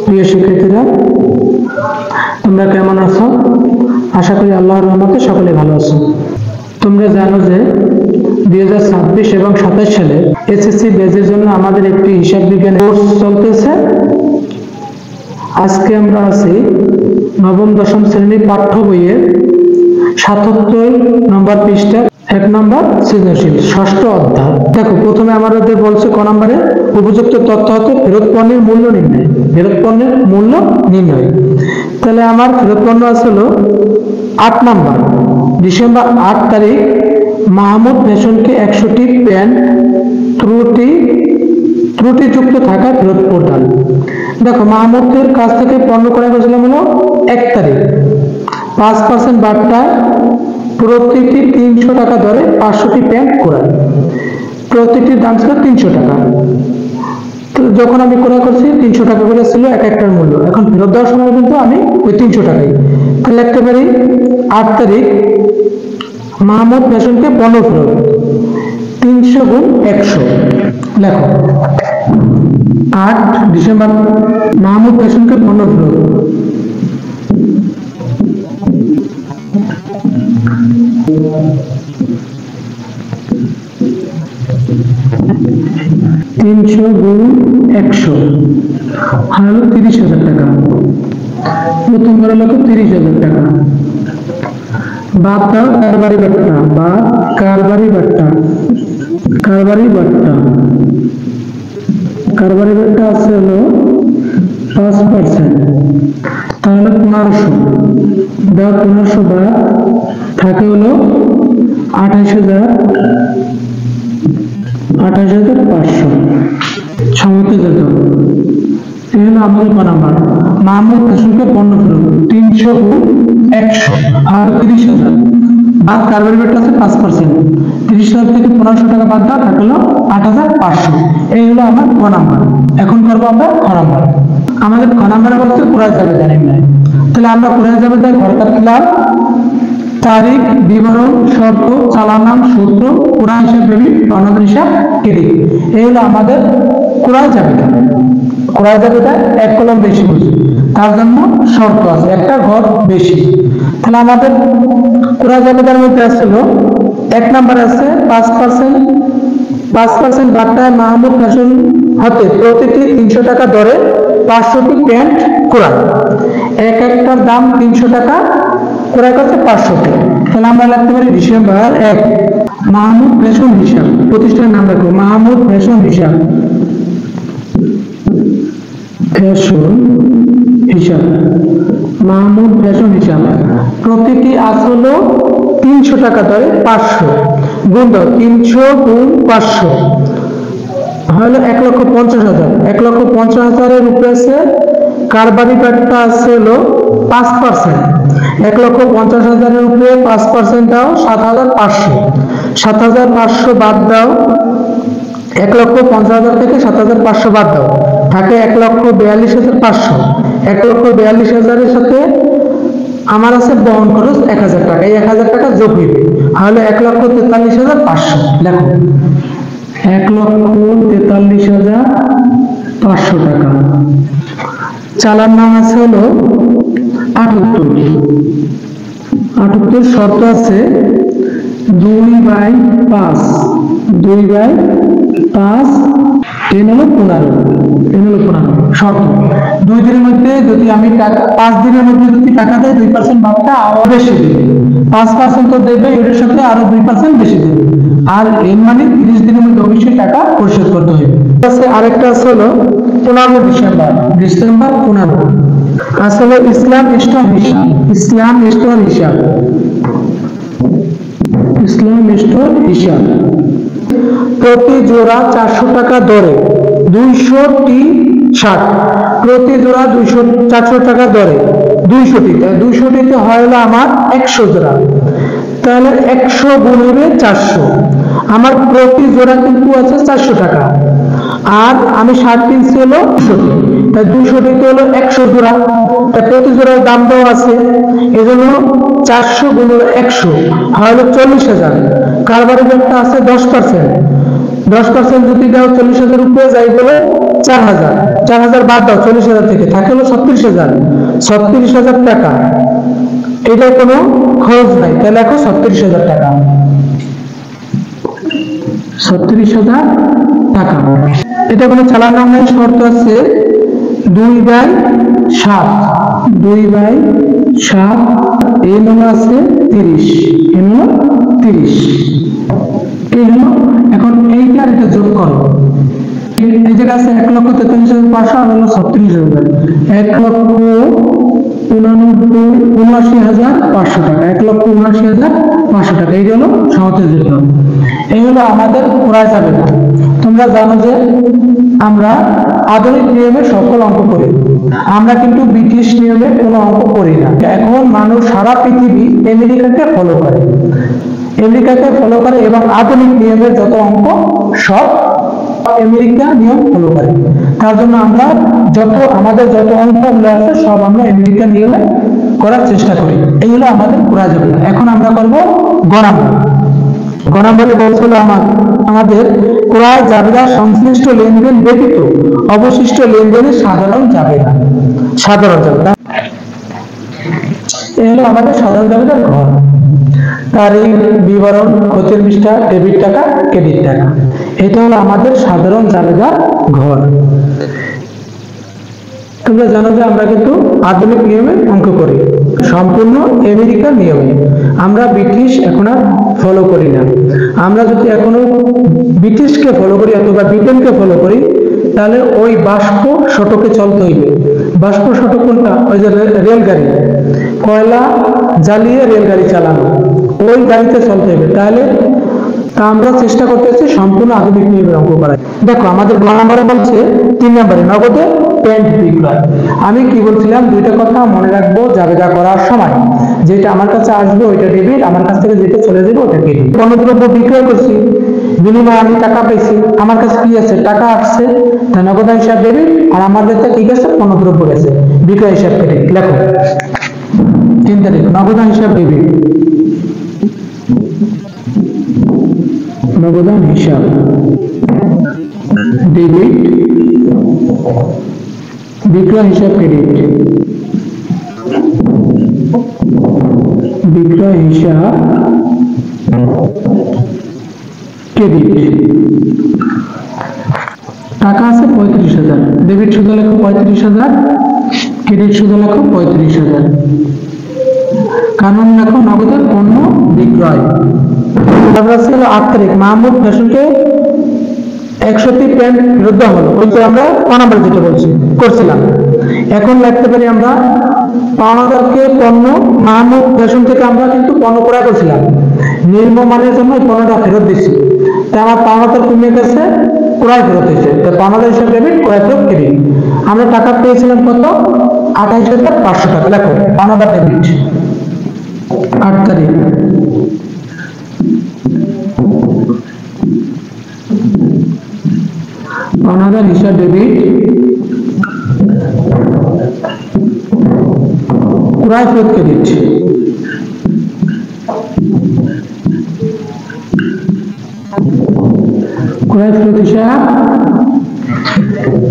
প্রিয় শিক্ষার্থীরা, তোমরা কেমন আছো? আশা করি আল্লাহর রহমতে সকলে ভালো আছো। তোমরা জানো যে 2026 এবং 27 সালে এসএসসি ব্যাচের জন্য আমাদের একটি হিসাব বিজ্ঞান কোর্স চলতেছে। আজকে আমরা আছি নবম দশম শ্রেণীর পাঠ্য বইয়ের 77 নম্বর পৃষ্ঠা 1 নম্বর সৃজনশীল ষষ্ঠ অধ্যায়। দেখো, প্রথমে আমাদের বলছে ক নম্বরে উপযুক্ত তথ্য হতে ফেরত পণ্যের মূল্য নির্ণয়। ফেরত পণ্যের মূল্য নির্ণয়, তাহলে আমার ফেরত পণ্য আসলো 8 নম্বর, ডিসেম্বর 8 তারিখ মাহমুদ ফ্যাশনকে 100টি প্যান্ট ত্রুটিযুক্ত থাকা ফেরত প্রদান। দেখো, মাহমুদের কাছ থেকে পণ্য ক্রয় করেছিলাম হলো 1 তারিখ, 5% বার্তায় প্রতিটি 300 টাকা দরে 500টি প্যান্ট ক্রয়, প্রতিটির দাম ছিল 300 টাকা। তো যখন আমি ক্রয় করছি 300 টাকা করে ছিল এক একটার মূল্য। এখন ফেরত দেওয়ার সময় কিন্তু আমি ওই 300 টাকাই তাহলে লিখতে পারি 8 তারিখ মাহমুদ ফ্যাশনকে পণ্য ফেরত 300 গুণ 100। লেখো 8 ডিসেম্বর মাহমুদ ফ্যাশনকে পণ্য ফেরত 300 গুণ 100 হলো 30,000 টাকা। প্রথম বার হলো 30,000 টাকা। বাদ দাও কারবারি বাট্টা, বা কারবারি বাট্টা আছে হলো 5%, তাহলে 1500 দাও, 1500 বাদ থাকে হলো 28,500 সমাপ্ত যেত। এই হলো আমাদের ক নাম্বার মাহমুদ ফ্যাশনকে পণ্য ফেরত 300 গুণ 100 আর 30,000 বাদ কারবারি বাট্টা আছে 5%, 30,000 থেকে 1500 টাকা বাদ দেওয়া থাকে হলো 8,500। এই হলো আমার ক নাম্বার। এখন করবো আমরা খ নাম্বার। আমাদের খ নাম্বারে বলতে ক্রয় জাবেদা নির্ণয়। তাহলে আমরা ক্রয় জাবেদায় ঘর কাটলাম তারিখ, বিবরণ, শর্ত, চালানাম, সূত্র, ক্রয় হিসাব, ডেবিট, অনদের হিসাব, ক্রেডিট। এই হলো আমাদের ক্রয় জাবেদা। ক্রয় জাবেদা এক কলম বেশি বুঝি, তার জন্য শর্ত আছে, একটা ঘর বেশি। তাহলে আমাদের ক্রয় জাবেদার মধ্যে আসলো 1 নাম্বার আছে 5% বার্তায় মাহমুদ ফ্যাশন হতে প্রতিটি 300 টাকা দরে 500টি প্যান্ট ক্রয়, এক একটার দাম 300 টাকা, ক্রয় করছে 500টি। তাহলে আমরা লিখতে পারি ডিসেম্বর 1 মাহমুদ ফ্যাশন হিসাব, প্রতিষ্ঠানের নাম রাখবো মাহমুদ ফ্যাশন হিসাব, মাহমুদ ফ্যাশন হিসাব প্রতিটি আসলো 300 টাকা দরে 500 গুণ 300 গুণ 500 হলো 1,50,000। 1,50,000 উপরে আছে কারবারি বাট্টা আছে হলো 5%। 1,50,000 উপরে 5% দাও 7,500, 7,500 বাদ দাও, 1,50,000 থেকে 7,500 বাদ দাও থাকে 1,42,500। 1,42,000 এর সাথে আমার আছে বহন খরচ 1,000 টাকা, এই 1,000 টাকা যোগ হইবে, তাহলে 1,43,500। লেখো 1,43,500 টাকা। চালান নাম আছে হলো 78। শর্ত আছে 2/5, 2/5 10 হলো 15 শর্ত। 2 দিনের মধ্যে যদি আমি টাকা 5 দিনের মধ্যে যদি টাকা দেয় 2% ভাগটা আরো বেশি দেবে, 5% তো দেবে, এর সাথে আরো 2% বেশি দেবে, আর এর মানে 30 দিনের মধ্যে অবশ্যই টাকা পরিশোধ করতে হবে। আরেকটা আছে হলো 15 ডিসেম্বর 15 আসলে ইসলাম স্টোর হিসাব প্রতি জোড়া 400 টাকা দরে 200টি শার্ট, প্রতি জোড়া 400 টাকা দরে 200টি, 200টিতে হয় হলো আমার 100 জোড়া, তাহলে 100 গুণ হবে 400। আমার প্রতি জোড়া কিন্তু আছে 400 টাকা, আর আমি শার্ট কিনছি হলো 200টি, তাই 200টিতে হলো 100 জোড়া, তাই প্রতি জোড়ার দাম দেওয়া আছে, এজন্য 400 গুণ 100 হলো 40,000। কারবারি বাট্টা আছে 10%, 10% যদি দাও 40,000 উপরে যাই বলে 4,000, 4,000 বাদ দাও 40,000 থেকে, থাকে হলো 36,000, 36,000 টাকা। এটা কোনো খরচ নাই, তাহলে লেখো 36,000 টাকা, 36,000 টাকা। এটা কোনো চালানো নাই, শর্ত আছে 2/7, 2/7, এন হলো আছে 30, এন হলো 30, এই হলো। এখন এইটার এটা যোগ করো, এই জায়গা আছে 1,43,500 আর হলো 36,000, 1,79,500 টাকা, 1,79,500 টাকা। এই হলো সহজের জন্য, এই হলো আমাদের ক্রয় যাবে না। তোমরা জানো যে আমরা আধুনিক নিয়মে সকল অঙ্ক করি, আমরা কিন্তু ব্রিটিশ নিয়মে কোনো অঙ্ক করি না। এখন মানুষ সারা পৃথিবী আমেরিকাকে ফলো করে, আমেরিকাকে ফলো করে এবং আধুনিক নিয়মের যত অঙ্ক সব আমেরিকা নিয়ম ফলো করে। তার জন্য আমরা আমাদের যত অঙ্কগুলো আছে সব আমরা আমেরিকা নিয়মে করার চেষ্টা করি। এই হলো আমাদের ক্রয় যাবে না। এখন আমরা করব গ নাম্বার। গ নাম্বারে বলছিল আমাদের ক্রয় যাবে না সংশ্লিষ্ট লেনদেন ব্যতীত অবশিষ্ট লেনদেনের সাধারণ যাবে না, সাধারণ যাবে না। এই হলো আমাদের সাধারণ যাবে না ঘর। তারিখ, বিবরণ, ক্ষতির পৃষ্ঠা, ডেবিট টাকা, ক্রেডিট টাকা, এটা হলো আমাদের সাধারণ জাবেদা ঘর। তোমরা জানো যে আমরা কিন্তু আধুনিক নিয়মে অঙ্ক করি, সম্পূর্ণ আমেরিকার নিয়মে। আমরা ব্রিটিশ এখন আর ফলো করি না। আমরা যদি এখনো ব্রিটিশকে ফলো করি অথবা ব্রিটেনকে ফলো করি, তাহলে ওই বাষ্প শতকে চলতে হইবে। বাষ্প শতক কোনটা? ওই যে রেলগাড়ি, কয়লা জ্বালিয়ে রেলগাড়ি চালানো, ওই গাড়িতে চলতে হবে। তাহলে আমরা চেষ্টা করতেছি সম্পূর্ণ আধুনিক নিয়মে অঙ্ক করার। দেখো আমাদের গ নাম্বারে বলছে 3 নম্বরে নগদে প্যান্ট বিক্রয়। আমি কি বলছিলাম, দুইটা কথা মনে রাখবো জাবেদা করার সময়। যেটা আমার কাছে আসবে ওইটা ডেবিট, আমার কাছ থেকে যেটা চলে যাবে ওটা ক্রেডিট। পণ্যদ্রব্য বিক্রয় করছি, বিনিময়ে আমি টাকা পেয়েছি, আমার কাছে কি আছে? টাকা আসছে, তা নগদ হিসাব ডেবিট, আর আমাদের কি গেছে? পণ্যদ্রব্য গেছে, বিক্রয় হিসাব ক্রেডিট। লেখো 3 তারিখ নগদ হিসাব ডেবিট, নগদান হিসাব ডেবিট, বিক্রয় হিসাব ক্রেডিট, বিক্রয় হিসাব ক্রেডিট। টাকা আছে 35,000, ডেবিট সুদ লেখো 35,000, ক্রেডিট সুদ লেখো 35,000। কারণ লেখো নগদের পণ্য বিক্রয়। তারপর ছিল 8 তারিখ মাহমুদ ফ্যাশনকে 100টি প্যান্ট ফেরত দেওয়া হলো। ওই যে আমরা পাওনাদার যেটা করছিলাম, এখন লিখতে পারি আমরা পাওনাদারকে পণ্য, মাহমুদ ফ্যাশন থেকে আমরা কিন্তু পণ্য ক্রয় করছিলাম, নিম্নমানের জন্য পণ্যটা ফেরত দিচ্ছি, তাই আমার পাওনাদার কমে গেছে, ক্রয় ফেরত হয়েছে, তাই পাওনাদার হিসাবে ডেবিট, ক্রয় ফেরত ক্রেডিট। আমরা টাকা পেয়েছিলাম কত? 28,500 টাকা। লেখো পাওনাদার ডেবিট 8 তারিখ পাওনাদার হিসাব ডেবিট, ক্রয় ফেরত ক্রেডিট। ক্রয় ফেরত হিসাব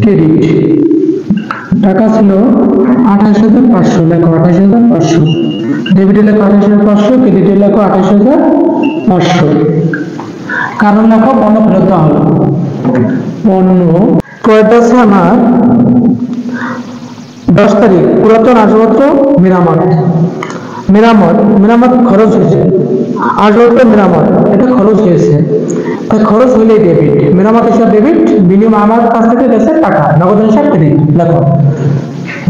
ক্রেডিট। টাকা ছিল 28,500, লেখো 28,500, ডেবিটে লেখো 28,500, ক্রেডিটে লেখো 28,500। কারণ লেখো পণ্য ফেরত দেওয়া হলো। পণ্য ক্রয়টা আছে আমার 10 তারিখ পুরাতন আসবাবপত্র মেরামত। মেরামত খরচ হয়েছে, আসবাবপত্র মেরামত এটা খরচ হয়েছে, তাই খরচ হইলে ডেবিট, মেরামত হিসাব ডেবিট, বিনিময় আমার কাছ থেকে গেছে টাকা, নগদ হিসাব ক্রেডিট। লেখো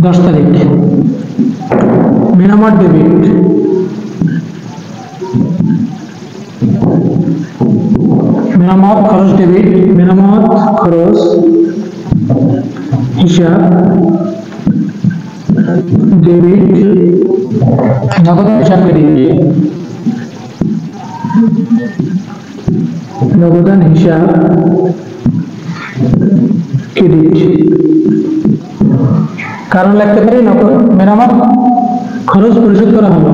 10 তারিখ মেরামত ডেবিট, মেরামত খরচ ডেবিট, মেরামত খরচ হিসাব ডেবিট, নগদ হিসাব ক্রেডিট, নগদান হিসাব ক্রেডিট। কারণ লিখতে পারি মেরামত খরচ পরিশোধ করা হলো,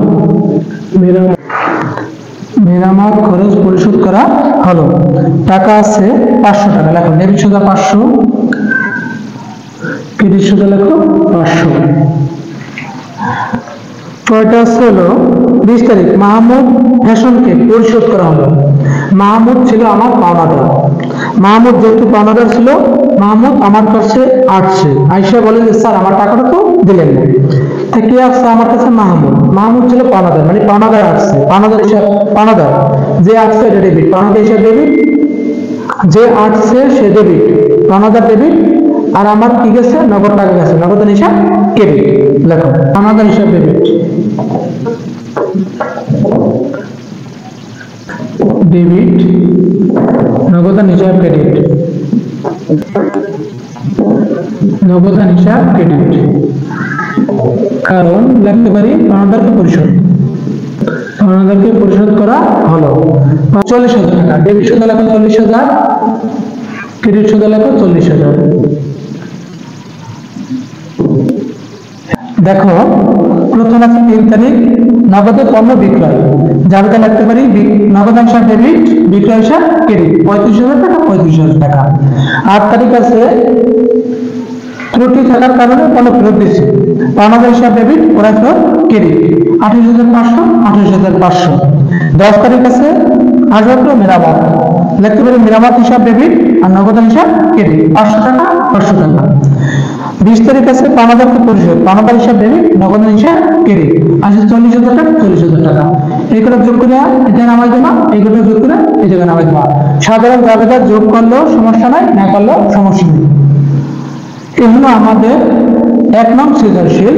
মেরামত খরচ পরিশোধ করা হলো। টাকা আছে 500 টাকা, লেখো ডেবিট সোজা 500, ক্রেডিট সোজা লেখো 500। পরেরটা আছে হলো 20 তারিখ মাহমুদ ফ্যাশনকে পরিশোধ করা হলো। মাহমুদ ছিল আমার পাওনাদার। মাহমুদ যেহেতু পাওনাদার ছিল, মাহমুদ আমার কাছে আসছে, আইসা বলে যে স্যার আমার টাকাটা তো দিলেন না। তা কে আসছে আমার কাছে? মাহমুদ। মাহমুদ ছিল পাওনাদার, মানে পাওনাদার আসছে, পাওনাদার হিসাব, পাওনাদার যে আসছে এটা ডেবিট, পাওনাদার হিসাব ডেবিট, যে আসছে সে ডেবিট, পাওনাদার ডেবিট, আর আমার কি গেছে? নগদ টাকা গেছে, নগদ হিসাব ক্রেডিট। লেখো পাওনাদার হিসাব ডেবিট, ডেবিট, নগদান হিসাব ক্রেডিট, নগদান হিসাব ক্রেডিট। কারণ লিখতে পারি পাওনাদারকে পরিশোধ, পাওনাদারকে পরিশোধ করা হলো। 40,000 টাকা, ডেবিট সোজা লেখো 40,000, ক্রেডিট সোজা লেখো 40,000। দেখো প্রথম আছে 3 তারিখ নগদে পণ্য বিক্রয়, যাবে লিখতে পারি নগদান হিসাব ডেবিট, বিক্রয় হিসাব ক্রেডিট, 35,000 টাকা 35,000 টাকা। 8 তারিখ আছে ত্রুটি থাকার কারণে পণ্য ফেরত দিচ্ছে, পাওনাদার হিসাব ডেবিট, ক্রয় ফেরত ক্রেডিট, 28,500 28,500। 10 তারিখ আছে আসবাবপত্র মেরামত, লিখতে পারি মেরামত হিসাব ডেবিট আর নগদান হিসাব ক্রেডিট, 500 টাকা 500 টাকা। 20 তারিখ আছে পাওনাদারকে পরিশোধ, পাওনাদার হিসাব ডেবিট, নগদান হিসাব ক্রেডিট, আছে 40,000 টাকা 40,000 টাকা। এইগুলো যোগ করে এটা নামাই দেবা, এইগুলো যোগ করে এই জায়গায় নামাই দেবা। সাধারণ জাবেদা যোগ করলেও সমস্যা নাই, না করলেও সমস্যা নেই। এই হলো আমাদের 1 নং সৃজনশীল।